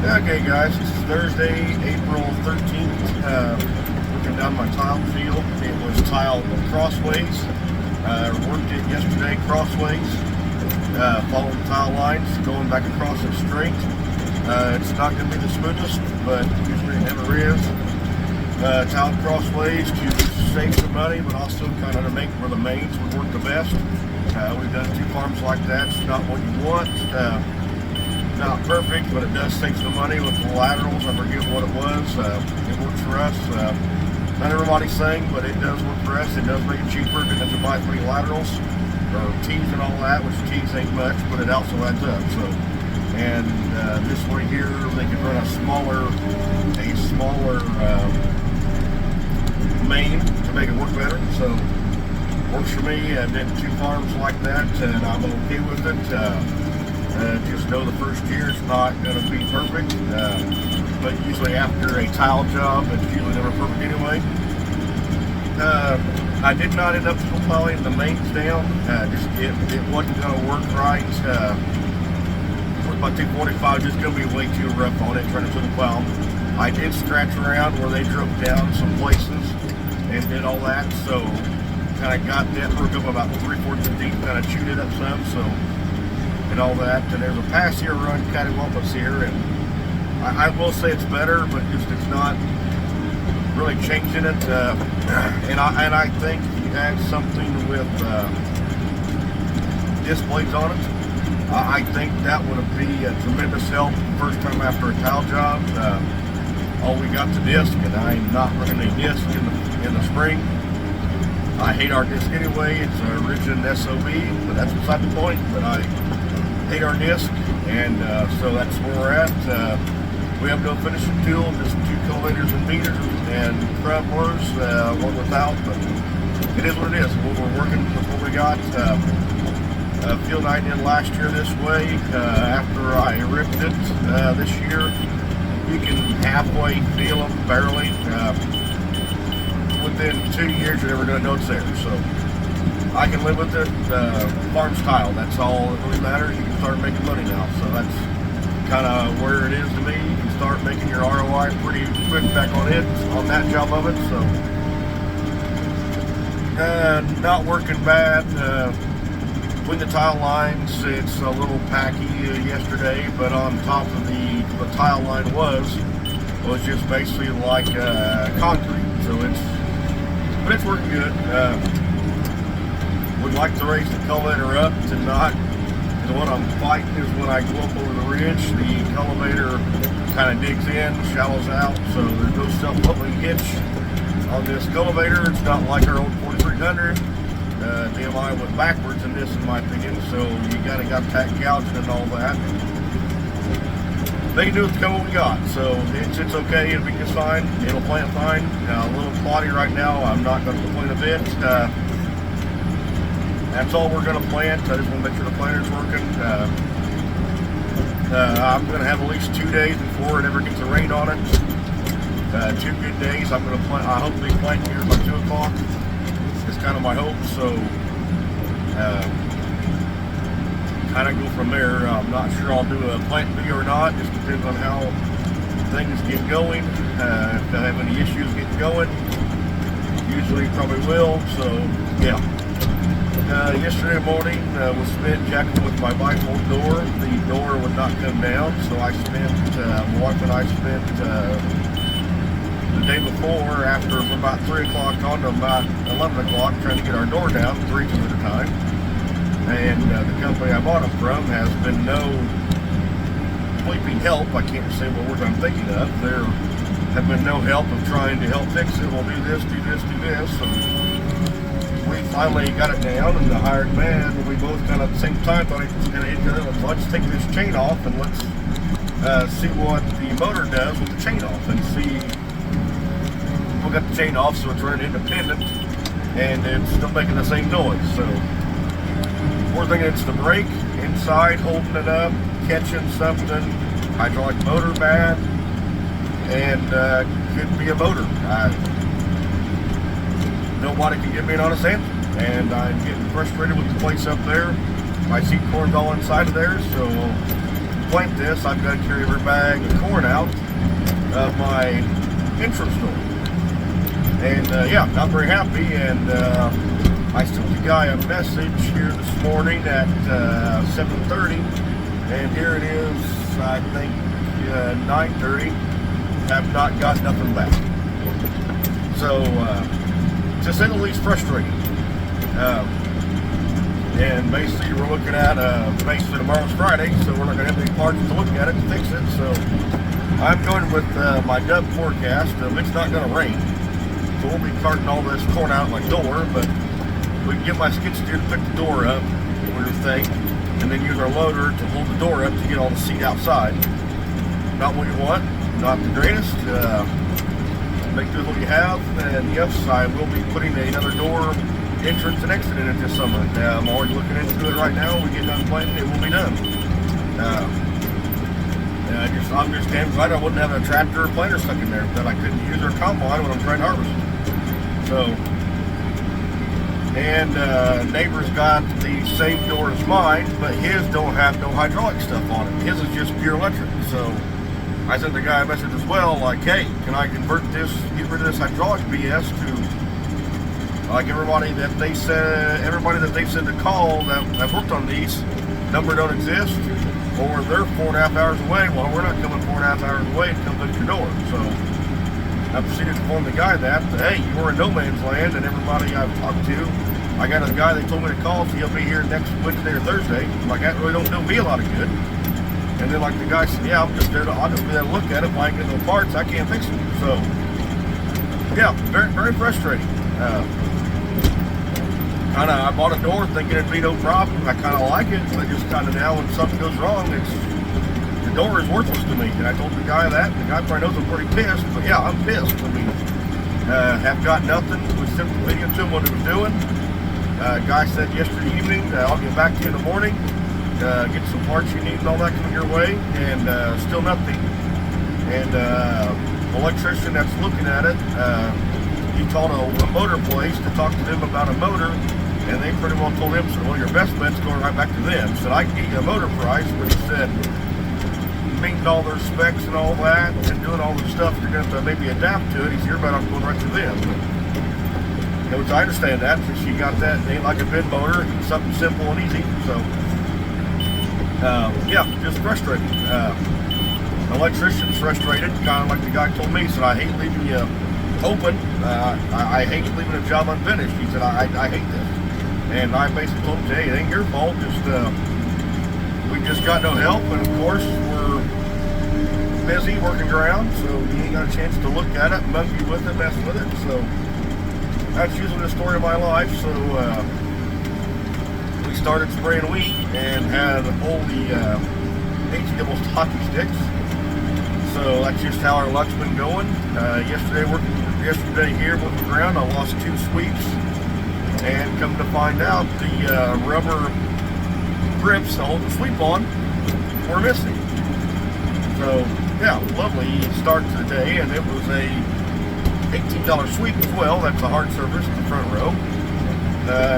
Okay guys, it's Thursday, April 13th. Working down my tile field. It was tiled crossways. Worked it yesterday crossways. Following the tile lines, going back across it straight. It's not going to be the smoothest, but usually it never is. Tiled crossways to save some money, but also kind of to make where the mains would work the best. We've done 2 farms like that. It's not what you want. Not perfect, but it does save some money with the laterals. I forget what it was. It works for us. Not everybody's saying, but it does work for us. It does make it cheaper than to buy 3 laterals or tees and all that, which tees ain't much, but it also adds up. So, and this way here, they can run a smaller main to make it work better. So, works for me. I've done 2 farms like that, and I'm okay with it. Just know the first year it's not going to be perfect, but usually after a tile job, it's usually never perfect anyway. I did not end up piling the mains down. It wasn't going to work right. With my 245, just going to be way too rough on it trying to put the plow. I did scratch around where they drove down some places and did all that, so kind of got that broke up about 3/4 deep, kind of chewed it up some, so. And all that, and there's a pass here run cattywampus here, and I will say it's better, but just it's not really changing it. And I think if you add something with disc blades on it, I think that would be a tremendous help the first time after a tile job. All we got the disc, and I'm not running a disc in the spring. I hate our disc anyway. It's a Origin SOB, but that's beside the point. But I hate our disc, and so that's where we're at. We have no finishing tool, just 2 cultivators and beaters and crumblers, one without, but it is what it is. We're working with what we got. Field I did last year this way. After I ripped it this year, you can halfway feel them barely. Within 2 years, you're never going to know it's there. So I can live with it. Farm style, that's all that really matters. You can start making money now, so that's kind of where it is to me. You can start making your ROI pretty quick back on it, on that job of it. So not working bad. Between the tile lines, it's a little packy yesterday, but on top of the tile line was just basically like concrete. So it's working good. Would like to raise the cultivator up to not, because what I'm fighting is when I go up over the ridge, the cultivator kind of digs in, shallows out, so there's no self-leveling hitch on this cultivator. It's not like our old 4300. DMI went backwards in this, in my opinion, so you got that gouging and all that. They do come what we got, so it's okay. It'll be just fine. It'll plant fine. A little cloddy right now. I'm not going to complain a bit. That's all we're going to plant. I just want to make sure the planter's working. I'm going to have at least 2 days before it ever gets a rain on it. 2 good days. I'm going to plant. I hope they plant here by 2 o'clock. It's kind of my hope. So kind of go from there. I'm not sure I'll do a plant video or not. Just depends on how things get going. If I have any issues getting going, usually probably will. So yeah. Yesterday morning was spent jacking with my bifold door. The door would not come down, so I spent, my wife and I spent the day before, after from about 3 o'clock on to about 11 o'clock, trying to get our door down 3 times at a time. And the company I bought it from has been no sleeping help. I can't say what words I'm thinking of. There have been no help of trying to help fix it. We'll do this, do this, do this. And we finally got it down, and the hired man, we both kind of at the same time thought let's take this chain off and let's see what the motor does with the chain off, and see. We got the chain off, so it's running independent, and it's still making the same noise. So we're thinking it's the brake inside holding it up, catching something, hydraulic motor bad, and could be a motor. Nobody can give me an honest answer, and I'm getting frustrated with the place up there. My seed corn's all inside of there, so plant this, I've got to carry every bag of corn out of my entrance door. And yeah, not very happy. And I sent the guy a message here this morning at 7:30, and here it is, I think 9:30. Have not got nothing back. So to say the least, frustrating. And basically we're looking at basically tomorrow's Friday, so we're not going to have any parts to look at it to fix it. So I'm going with my dub forecast. It's not going to rain, so we'll be carting all this corn out my door, but we can get my skid steer to pick the door up with the thing, and then use our loader to hold the door up to get all the seed outside. Not what you want, not the greatest. Make do with what you have, and yes, I will be putting another door entrance and exit in it this summer. I'm already looking into it right now. When we get done planting, it will be done. I'm just damn glad I wouldn't have a tractor or planter stuck in there, that I couldn't use our combine when I'm trying to harvest. So, and neighbor's got the same door as mine, but his don't have no hydraulic stuff on it. His is just pure electric. So I sent the guy a message as well, like, hey, can I convert this, get rid of this hydraulic BS to like everybody that they said to call that worked on these, number don't exist, or they're 4.5 hours away. Well, we're not coming 4.5 hours away to come fix your door. So I proceeded to inform the guy that, hey, you were in no man's land, and everybody I've talked to, I got a guy they told me to call, so he'll be here next Wednesday or Thursday. I'm like, that really don't do me a lot of good. And then like the guy said, yeah, I'll just be there to look at it. If I ain't getting no parts, I can't fix it. So yeah, very, very frustrating. I bought a door thinking it'd be no problem. I kind of like it, but just kind of now when something goes wrong, the door is worthless to me. And I told the guy that. The guy probably knows I'm pretty pissed, but yeah, I'm pissed. I mean, have got nothing. We sent the video to him what he was doing. Guy said yesterday evening, I'll get back to you in the morning, get some parts you need and all that coming your way, and still nothing. And electrician that's looking at it, he called a motor place to talk to them about a motor, and they pretty well told him, so well, your best bet's going right back to them. Said, I can get you a motor price, but he said, meeting all their specs and all that, and doing all the stuff you're going to maybe adapt to it, he said, you're better off going right to them. Which I understand that, since you got that, it ain't like a bin motor, it's something simple and easy. So, yeah, just frustrating. Electrician's frustrated, kind of like the guy told me. He said, I hate leaving you open. I hate leaving a job unfinished. He said, I hate this. And I basically told him, hey, it ain't your fault. We just got no help, and of course we're busy working around, so you ain't got a chance to look at it, monkey with it, mess with it. So that's usually the story of my life. So we started spraying wheat and had all the HE hockey sticks. So that's just how our luck's been going. Yesterday here moving around, I lost 2 sweeps, and come to find out the rubber grips to hold the sweep on were missing. So yeah, lovely start to the day, and it was a $18 sweep as well. That's a hard surface in the front row.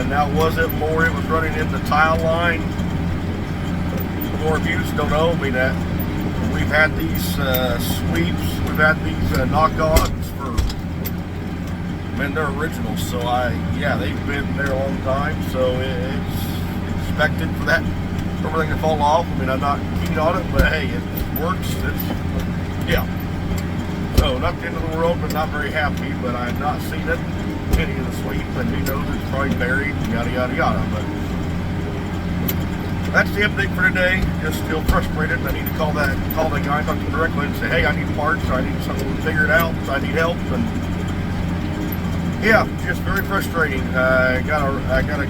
Now was it more? It was running in the tile line. More abuse? Don't know. I mean, we've had these sweeps. We've had these knock-ons for, man, they're originals. So yeah, they've been there a long time. So it's expected for that everything to fall off. I mean, I'm not keen on it, but hey, it works. Yeah. So not the end of the world, but not very happy. But I've not seen it, any of the sweep, and who knows, it's probably buried, yada yada yada. But that's the update for today. Just still frustrated. I need to call the guy, talk to him directly, and say, hey, I need parts, I need something figured out, I need help. And yeah, just very frustrating. I got a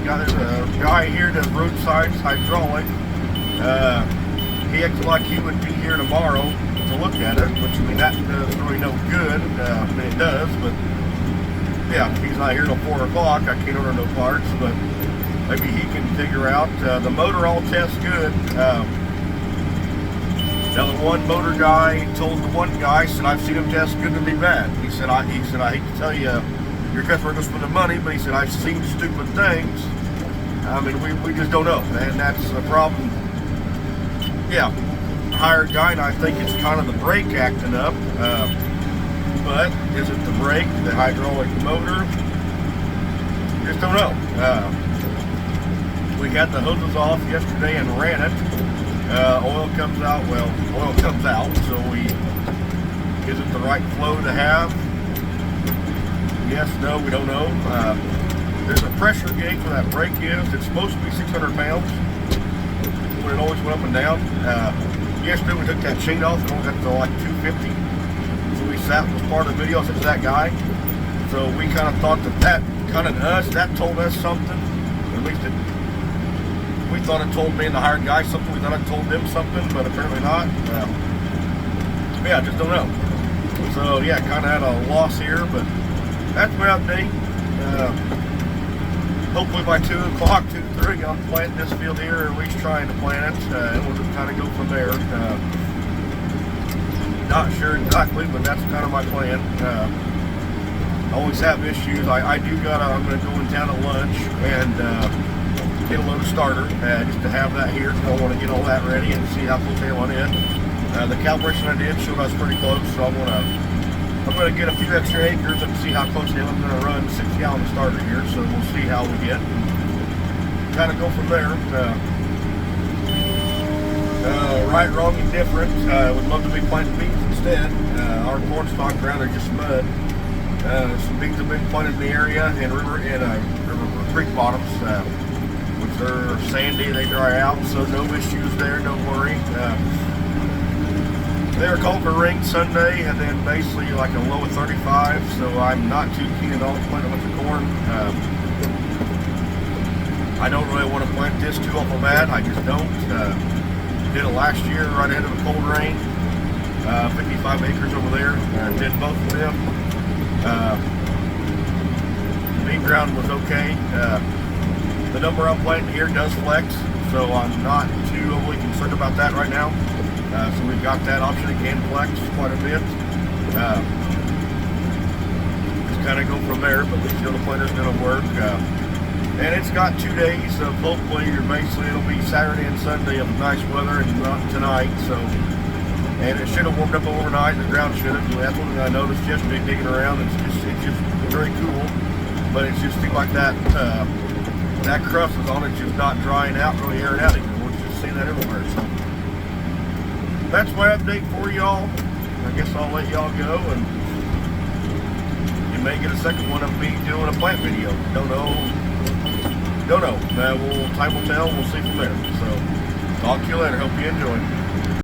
guy here that roadsides hydraulic. He acted like he would be here tomorrow to look at it, which, I mean, that does really no good. I mean, it does, but yeah, he's not here till 4 o'clock. I can't order no parts, but maybe he can figure out. The motor all tests good. Now the one motor guy told the one guy, said, I've seen him test good to be bad. He said, I hate to tell you, your customer goes for the money, but he said, I've seen stupid things. I mean, we just don't know, and that's the problem. Yeah, hired guy, and I think it's kind of the brake acting up. But is it the brake, the hydraulic motor? Just don't know. We had the hoses off yesterday and ran it. Oil comes out. Well, oil comes out. So is it the right flow to have? Yes, no, we don't know. There's a pressure gauge where that brake is. It's supposed to be 600 pounds. When it always went up and down. Yesterday we took that chain off and only got to like 250. So we sat, was part of the video, such as that guy. So we kind of thought that kind of us, that told us something. At least we thought it told me and the hired guy something. We thought it told them something, but apparently not. Yeah, just don't know. So yeah, kind of had a loss here, but that's my update. Hopefully by 2 o'clock, 2:30, I'm planting this field here, or at least trying to plant it, and we'll just kind of go from there. Not sure exactly, but that's kind of my plan. I always have issues. I'm going to go in town at lunch and get a load of starter, just to have that here. So I want to get all that ready and see how close they want in. The calibration I did showed I was pretty close, so I'm going to get a few extra acres and see how close I'm going to run 6-gallon starter here, so we'll see how we get. Kind of go from there. Right, wrong, and different. Would love to be planting beans instead. Our corn stalk ground are just mud. Some beans have been planted in the area and river creek bottoms, which are sandy. They dry out, so no issues there. Don't worry. They were called for rain Sunday, and then basically like a low of 35, so I'm not too keen at all to plant a bunch of corn. I don't really want to plant this too awful bad. I just don't. Did it last year right ahead of a cold rain. 55 acres over there. Did both of them. The bean ground was okay. The number I'm planting here does flex, so I'm not too overly concerned about that right now. So we've got that option. It can flex quite a bit. Just kind of go from there, but at least the planter's going to work. And it's got 2 days of hopefully, or basically it'll be Saturday and Sunday of nice weather, and not tonight. So, and it should have warmed up overnight. The ground should have. That's one thing I noticed yesterday digging around. It's just very cool, but it's just seems like that that crust is on it, just not drying out, really airing out even. We're just seeing that everywhere. So. That's my update for y'all. I guess I'll let y'all go, and you may get a second one of me doing a plant video. Don't know. Time will tell. We'll see from there. So, talk to you later. Hope you enjoy.